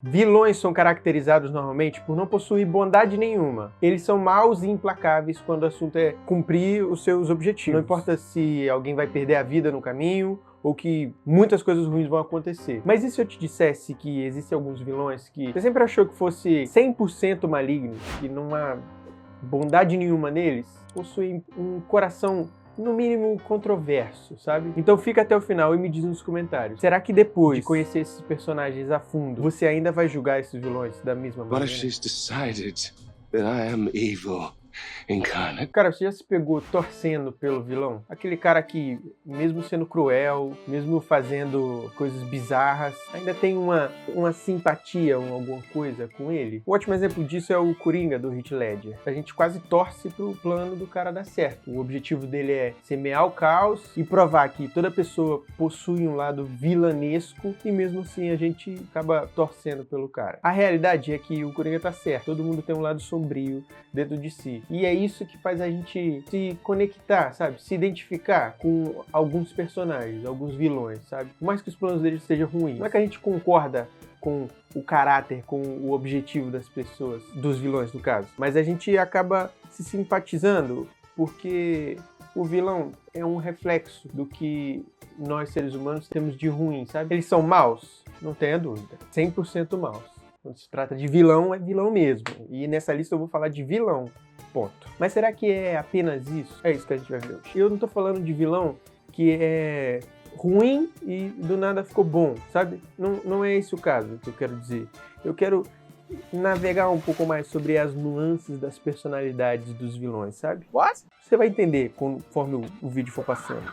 Vilões são caracterizados normalmente por não possuir bondade nenhuma. Eles são maus e implacáveis quando o assunto é cumprir os seus objetivos. Não importa se alguém vai perder a vida no caminho ou que muitas coisas ruins vão acontecer. Mas e se eu te dissesse que existem alguns vilões que você sempre achou que fosse 100% malignos, que não há bondade nenhuma neles, possuem um coração no mínimo controverso, sabe? Então fica até o final e me diz nos comentários. Será que depois de conhecer esses personagens a fundo, você ainda vai julgar esses vilões da mesma maneira? What if she's decided that I am evil incarnate? Cara, você já se pegou torcendo pelo vilão? Aquele cara que, mesmo sendo cruel, mesmo fazendo coisas bizarras, ainda tem uma simpatia, alguma coisa com ele? Um ótimo exemplo disso é o Coringa, do Heath Ledger. A gente quase torce pro plano do cara dar certo. O objetivo dele é semear o caos e provar que toda pessoa possui um lado vilanesco e mesmo assim a gente acaba torcendo pelo cara. A realidade é que o Coringa tá certo. Todo mundo tem um lado sombrio dentro de si. E é isso que faz a gente se conectar, sabe? Se identificar com alguns personagens, alguns vilões, sabe? Por mais que os planos deles sejam ruins. Não é que a gente concorda com o caráter, com o objetivo das pessoas, dos vilões no caso, mas a gente acaba se simpatizando porque o vilão é um reflexo do que nós seres humanos temos de ruim, sabe? Eles são maus? Não tenha dúvida. 100% maus. Quando se trata de vilão, é vilão mesmo. E nessa lista eu vou falar de vilão. Ponto. Mas será que é apenas isso? É isso que a gente vai ver hoje. Eu não tô falando de vilão que é ruim e do nada ficou bom, sabe? Não é esse o caso que eu quero dizer. Eu quero navegar um pouco mais sobre as nuances das personalidades dos vilões, sabe? What? Você vai entender conforme o vídeo for passando.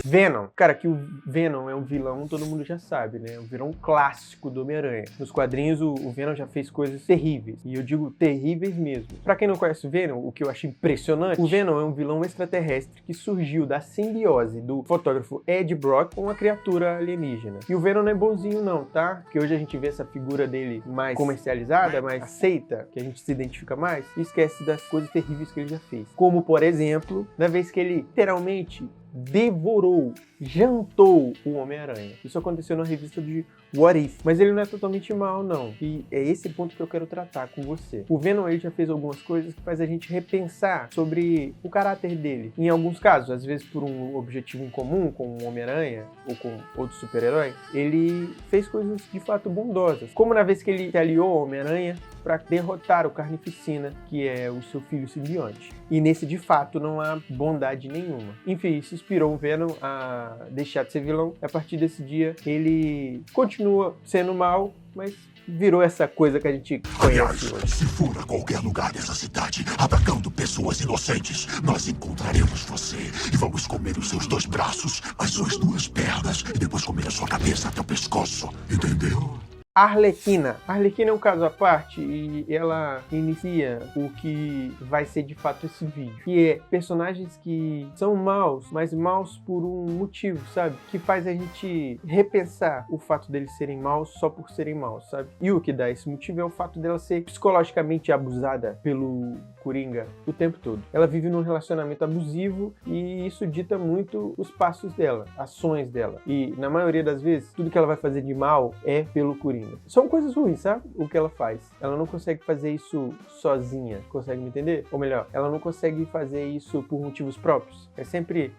Venom. Cara, que o Venom é um vilão, todo mundo já sabe, né? É um vilão clássico do Homem-Aranha. Nos quadrinhos, o Venom já fez coisas terríveis. E eu digo terríveis mesmo. Pra quem não conhece o Venom, o que eu acho impressionante, o Venom é um vilão extraterrestre que surgiu da simbiose do fotógrafo Ed Brock com uma criatura alienígena. E o Venom não é bonzinho não, tá? Porque hoje a gente vê essa figura dele mais comercializada, mais aceita, que a gente se identifica mais, e esquece das coisas terríveis que ele já fez. Como, por exemplo, na vez que ele literalmente devorou, jantou o Homem-Aranha. Isso aconteceu na revista de What If. Mas ele não é totalmente mal, não. E é esse ponto que eu quero tratar com você. O Venom, ele já fez algumas coisas que faz a gente repensar sobre o caráter dele. Em alguns casos, às vezes por um objetivo em comum, com o Homem-Aranha ou com outro super-herói, ele fez coisas de fato bondosas. Como na vez que ele se aliou ao Homem-Aranha para derrotar o Carnificina, que é o seu filho simbionte. E nesse, de fato, não há bondade nenhuma. Enfim, isso inspirou o Venom a deixar de ser vilão. A partir desse dia, ele continua sendo mal, mas virou essa coisa que a gente conhece hoje. Se for a qualquer lugar dessa cidade, atacando pessoas inocentes, nós encontraremos você e vamos comer os seus 2 braços, as suas 2 pernas e depois comer a sua cabeça até o pescoço. Entendeu? Arlequina. Arlequina é um caso à parte e ela inicia o que vai ser de fato esse vídeo. Que é personagens que são maus, mas maus por um motivo, sabe? Que faz a gente repensar o fato deles serem maus só por serem maus, sabe? E o que dá esse motivo é o fato dela ser psicologicamente abusada pelo Coringa o tempo todo. Ela vive num relacionamento abusivo e isso dita muito os passos dela, ações dela. E na maioria das vezes, tudo que ela vai fazer de mal é pelo Coringa. São coisas ruins, sabe? O que ela faz. Ela não consegue fazer isso sozinha. Consegue me entender? Ou melhor, ela não consegue fazer isso por motivos próprios. É sempre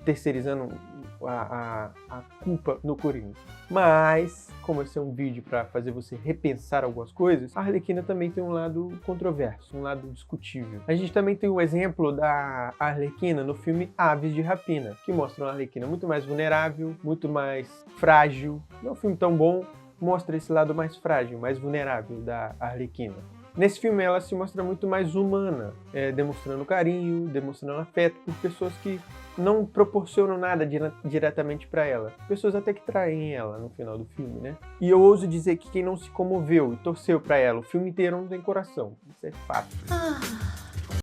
terceirizando a culpa no Coringa. Mas, como esse é um vídeo para fazer você repensar algumas coisas, a Arlequina também tem um lado controverso, um lado discutível. A gente também tem o exemplo da Arlequina no filme Aves de Rapina, que mostra uma Arlequina muito mais vulnerável, muito mais frágil. Não é um filme tão bom, mostra esse lado mais frágil, mais vulnerável da Arlequina. Nesse filme ela se mostra muito mais humana, demonstrando carinho, demonstrando afeto por pessoas que não proporcionam nada diretamente para ela. Pessoas até que traem ela no final do filme, né? E eu ouso dizer que quem não se comoveu e torceu para ela o filme inteiro não tem coração. Isso é fato.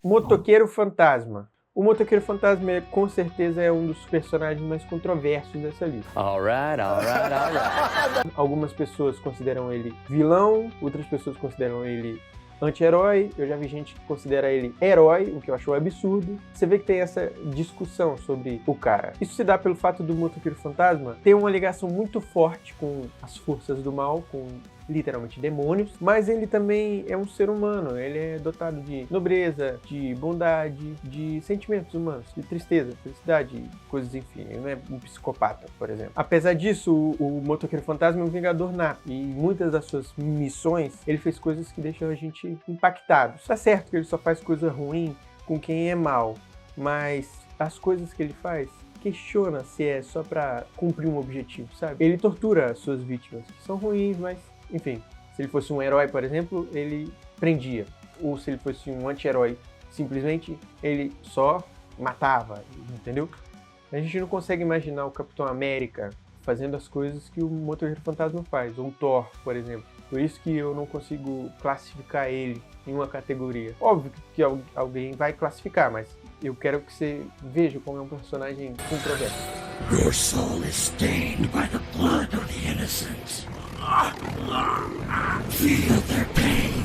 Motoqueiro Fantasma. O Motoqueiro Fantasma, com certeza, é um dos personagens mais controversos dessa lista. Alright. Algumas pessoas consideram ele vilão, outras pessoas consideram ele anti-herói, eu já vi gente que considera ele herói, o que eu acho um absurdo. Você vê que tem essa discussão sobre o cara. Isso se dá pelo fato do Motoqueiro Fantasma ter uma ligação muito forte com as forças do mal, com literalmente demônios, mas ele também é um ser humano, ele é dotado de nobreza, de bondade, de sentimentos humanos, de tristeza, felicidade, coisas enfim, ele não é um psicopata, por exemplo. Apesar disso, o Motoqueiro Fantasma é um vingador nato, e muitas das suas missões, ele fez coisas que deixam a gente impactados. Tá certo que ele só faz coisa ruim com quem é mal, mas as coisas que ele faz questiona se é só pra cumprir um objetivo, sabe? Ele tortura as suas vítimas, que são ruins, mas enfim, se ele fosse um herói, por exemplo, ele prendia. Ou se ele fosse um anti-herói, simplesmente ele só matava, entendeu? A gente não consegue imaginar o Capitão América fazendo as coisas que o Motoqueiro Fantasma faz, ou o Thor, por exemplo. Por isso que eu não consigo classificar ele em uma categoria. Óbvio que alguém vai classificar, mas eu quero que você veja como é um personagem controverso. Your soul is stained by the blood of the innocent. Feel their pain.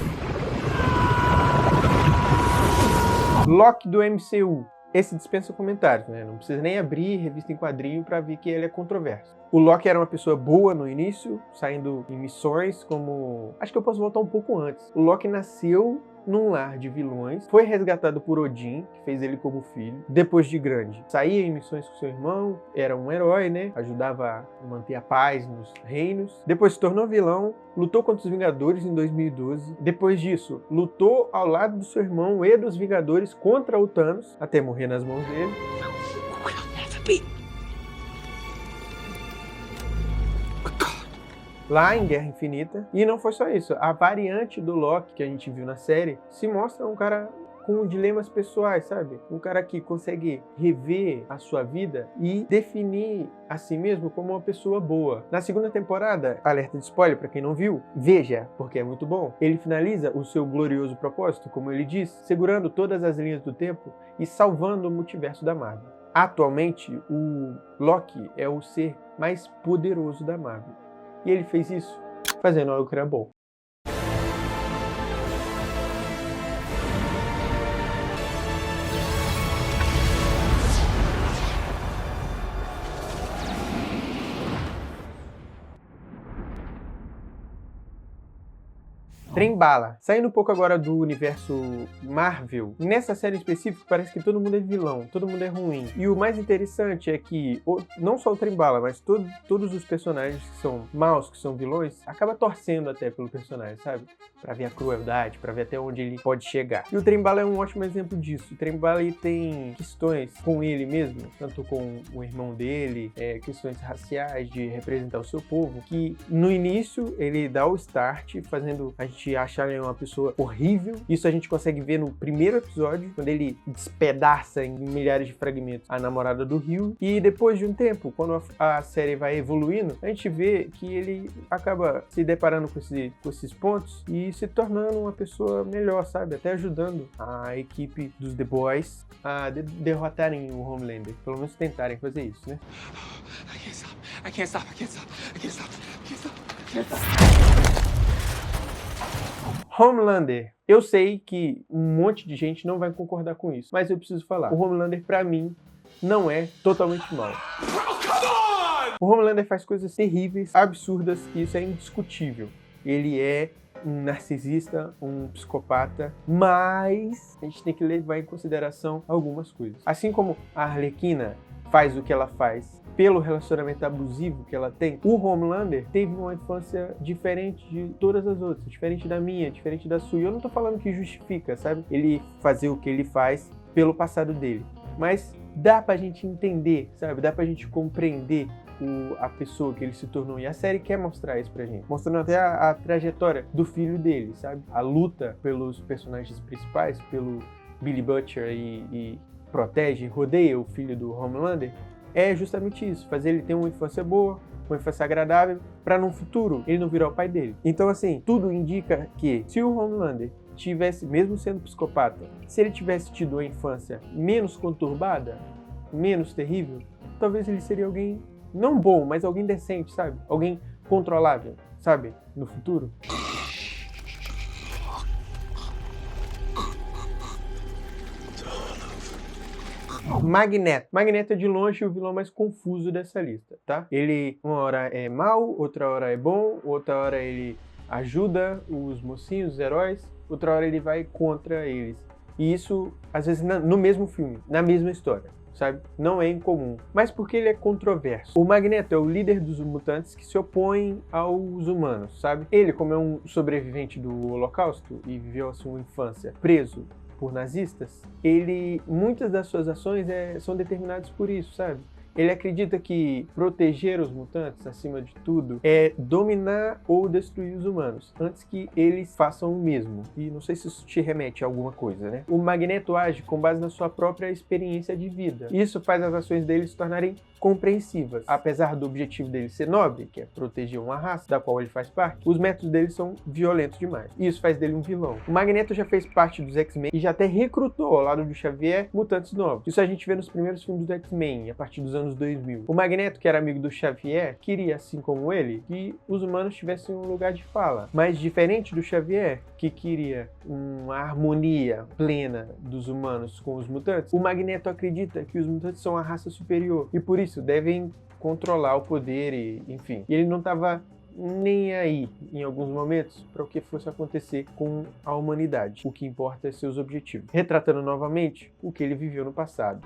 Loki do MCU. Esse dispensa comentários, né? Não precisa nem abrir revista em quadrinho para ver que ele é controverso. O Loki era uma pessoa boa no início, saindo em missões como... Acho que eu posso voltar um pouco antes. O Loki nasceu num lar de vilões, foi resgatado por Odin, que fez ele como filho, depois de grande. Saía em missões com seu irmão, era um herói, né? Ajudava a manter a paz nos reinos. Depois se tornou vilão, lutou contra os Vingadores em 2012. Depois disso, lutou ao lado do seu irmão e dos Vingadores contra o Thanos, até morrer nas mãos dele. Lá em Guerra Infinita. E não foi só isso. A variante do Loki que a gente viu na série se mostra um cara com dilemas pessoais, sabe? Um cara que consegue rever a sua vida e definir a si mesmo como uma pessoa boa. Na segunda temporada, alerta de spoiler para quem não viu, veja, porque é muito bom. Ele finaliza o seu glorioso propósito, como ele diz, segurando todas as linhas do tempo e salvando o multiverso da Marvel. Atualmente, o Loki é o ser mais poderoso da Marvel. E ele fez isso fazendo algo que era bom. Trem-bala. Saindo um pouco agora do universo Marvel, nessa série específica parece que todo mundo é vilão, todo mundo é ruim. E o mais interessante é que, não só o Trem-bala, mas todos os personagens que são maus, que são vilões, acaba torcendo até pelo personagem, sabe? Pra ver a crueldade, pra ver até onde ele pode chegar. E o Trem-bala é um ótimo exemplo disso. O Trem-bala tem questões com ele mesmo, tanto com o irmão dele, questões raciais, de representar o seu povo, que no início ele dá o start, fazendo a gente achar ele uma pessoa horrível. Isso a gente consegue ver no primeiro episódio, quando ele despedaça em milhares de fragmentos a namorada do Rio. E depois de um tempo, quando a série vai evoluindo, a gente vê que ele acaba se deparando com esses pontos e se tornando uma pessoa melhor, sabe? Até ajudando a equipe dos The Boys a derrotarem o Homelander. Pelo menos tentarem fazer isso, né? I can't stop. Homelander. Eu sei que um monte de gente não vai concordar com isso, mas eu preciso falar. O Homelander, pra mim, não é totalmente mau. O Homelander faz coisas terríveis, absurdas, e isso é indiscutível. Ele é um narcisista, um psicopata, mas a gente tem que levar em consideração algumas coisas. Assim como a Arlequina faz o que ela faz pelo relacionamento abusivo que ela tem, o Homelander teve uma infância diferente de todas as outras, diferente da minha, diferente da sua. E eu não tô falando que justifica, sabe? Ele fazer o que ele faz pelo passado dele. Mas dá pra gente entender, sabe? Dá pra gente compreender a pessoa que ele se tornou. E a série quer mostrar isso pra gente. Mostrando até a trajetória do filho dele, sabe? A luta pelos personagens principais, pelo Billy Butcher e protege, rodeia o filho do Homelander. É justamente isso, fazer ele ter uma infância boa, uma infância agradável, para no futuro ele não virar o pai dele. Então assim, tudo indica que se o Homelander tivesse, mesmo sendo psicopata, se ele tivesse tido uma infância menos conturbada, menos terrível, talvez ele seria alguém, não bom, mas alguém decente, sabe? Alguém controlável, sabe? No futuro. Magneto. Magneto é de longe o vilão mais confuso dessa lista, tá? Ele uma hora é mau, outra hora é bom, outra hora ele ajuda os mocinhos, os heróis, outra hora ele vai contra eles. E isso, às vezes, no mesmo filme, na mesma história, sabe? Não é incomum. Mas porque ele é controverso. O Magneto é o líder dos mutantes que se opõem aos humanos, sabe? Ele, como é um sobrevivente do Holocausto e viveu a sua infância preso por nazistas, muitas das suas ações são determinadas por isso, sabe? Ele acredita que proteger os mutantes, acima de tudo, é dominar ou destruir os humanos, antes que eles façam o mesmo. E não sei se isso te remete a alguma coisa, né? O Magneto age com base na sua própria experiência de vida. Isso faz as ações dele se tornarem compreensivas. Apesar do objetivo dele ser nobre, que é proteger uma raça da qual ele faz parte, os métodos dele são violentos demais. Isso faz dele um vilão. O Magneto já fez parte dos X-Men e já até recrutou, ao lado do Xavier, mutantes novos. Isso a gente vê nos primeiros filmes do X-Men, a partir dos anos 2000. O Magneto, que era amigo do Xavier, queria, assim como ele, que os humanos tivessem um lugar de fala. Mas diferente do Xavier, que queria uma harmonia plena dos humanos com os mutantes, o Magneto acredita que os mutantes são a raça superior e por isso devem controlar o poder e, enfim. E ele não estava nem aí, em alguns momentos, para o que fosse acontecer com a humanidade. O que importa é seus objetivos. Retratando novamente o que ele viveu no passado.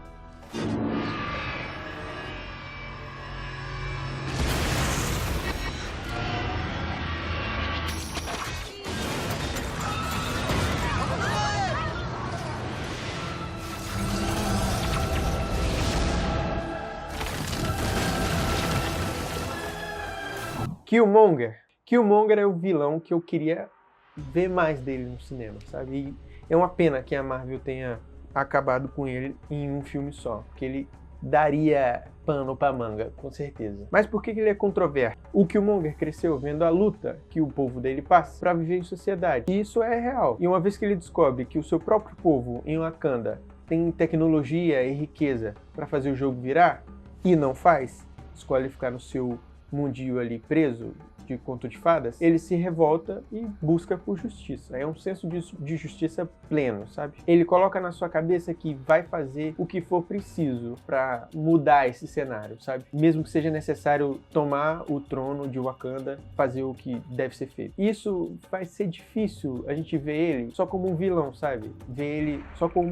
Killmonger. Killmonger é o vilão que eu queria ver mais dele no cinema, sabe? E é uma pena que a Marvel tenha acabado com ele em um filme só, porque ele daria pano pra manga, com certeza. Mas por que ele é controverso? O Killmonger cresceu vendo a luta que o povo dele passa para viver em sociedade. E isso é real. E uma vez que ele descobre que o seu próprio povo em Wakanda tem tecnologia e riqueza para fazer o jogo virar, e não faz, escolhe ficar no seu mundinho ali preso de conto de fadas, ele se revolta e busca por justiça. É um senso de justiça pleno, sabe? Ele coloca na sua cabeça que vai fazer o que for preciso para mudar esse cenário, sabe? Mesmo que seja necessário tomar o trono de Wakanda, fazer o que deve ser feito. Isso vai ser difícil a gente ver ele só como um vilão, sabe? Ver ele só como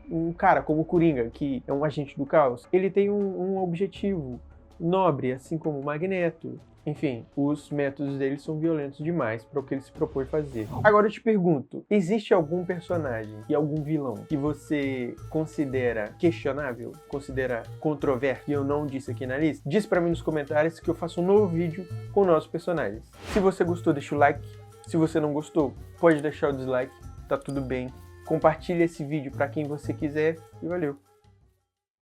um cara, como o Coringa, que é um agente do caos. Ele tem um objetivo nobre, assim como o Magneto. Enfim, os métodos dele são violentos demais para o que ele se propõe fazer. Agora eu te pergunto, existe algum personagem e algum vilão que você considera questionável, considera controverso, e eu não disse aqui na lista? Diz para mim nos comentários que eu faço um novo vídeo com nossos personagens. Se você gostou, deixa o like. Se você não gostou, pode deixar o dislike, tá tudo bem. Compartilhe esse vídeo para quem você quiser e valeu!